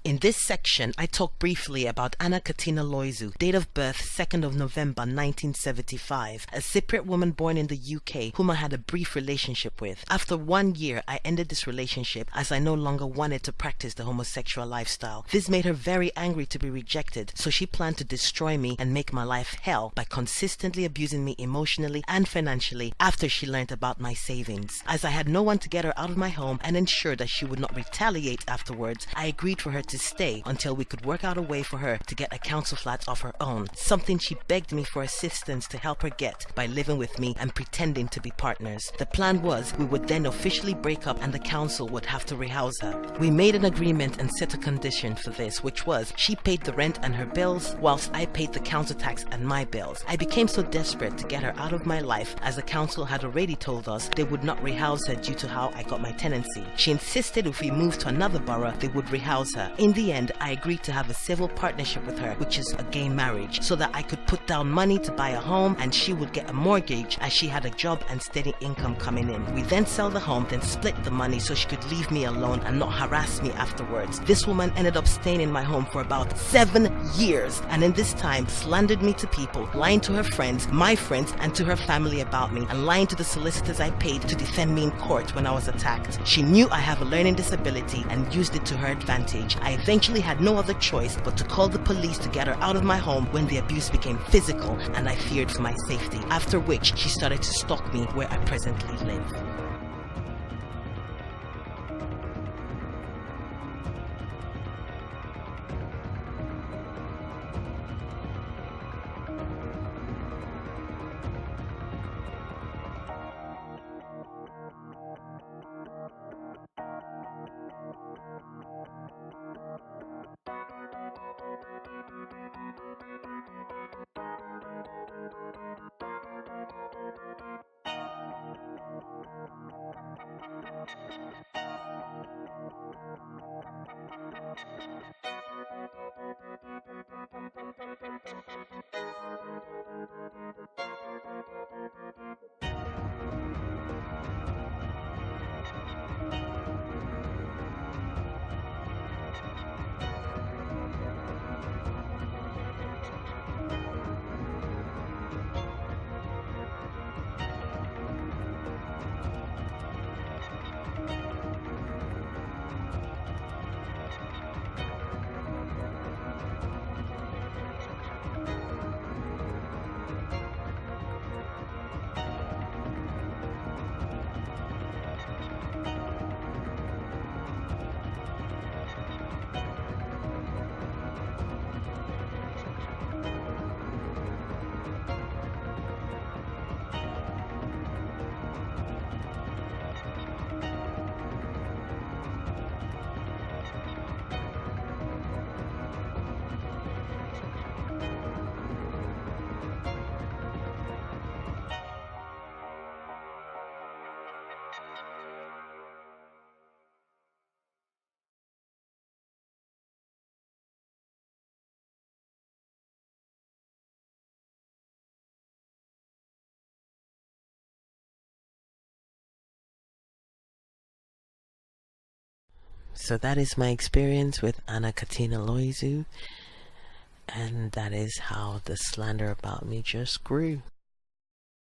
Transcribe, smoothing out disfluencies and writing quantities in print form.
In this section, I talk briefly about Anna Katina Loizou, date of birth 2nd of November 1975, a Cypriot woman born in the UK whom I had a brief relationship with. After 1 year, I ended this relationship as I no longer wanted to practice the homosexual lifestyle. This made her very angry to be rejected, so she planned to destroy me and make my life hell by consistently abusing me emotionally and financially after she learned about my savings. As I had no one to get her out of my home and ensure that she would not retaliate afterwards, I agreed for her to stay until we could work out a way for her to get a council flat of her own, something she begged me for assistance to help her get by living with me and pretending to be partners. The plan was we would then officially break up and the council would have to rehouse her. We made an agreement and set a condition for this, which was she paid the rent and her bills whilst I paid the council tax and my bills. I became so desperate to get her out of my life as the council had already told us they would not rehouse her due to how I got my tenancy. She insisted if we moved to another borough they would rehouse her. In the end, I agreed to have a civil partnership with her, which is a gay marriage, so that I could put down money to buy a home and she would get a mortgage as she had a job and steady income coming in. We then sell the home, then split the money so she could leave me alone and not harass me afterwards. This woman ended up staying in my home for about 7 years, and in this time slandered me to people, lying to her friends, my friends, and to her family about me, and lying to the solicitors I paid to defend me in court when I was attacked. She knew I have a learning disability and used it to her advantage. I eventually had no other choice but to call the police to get her out of my home when the abuse became physical and I feared for my safety, after which she started to stalk me where I presently live. So that is my experience with Anna Katina Loizou, and that is how the slander about me just grew.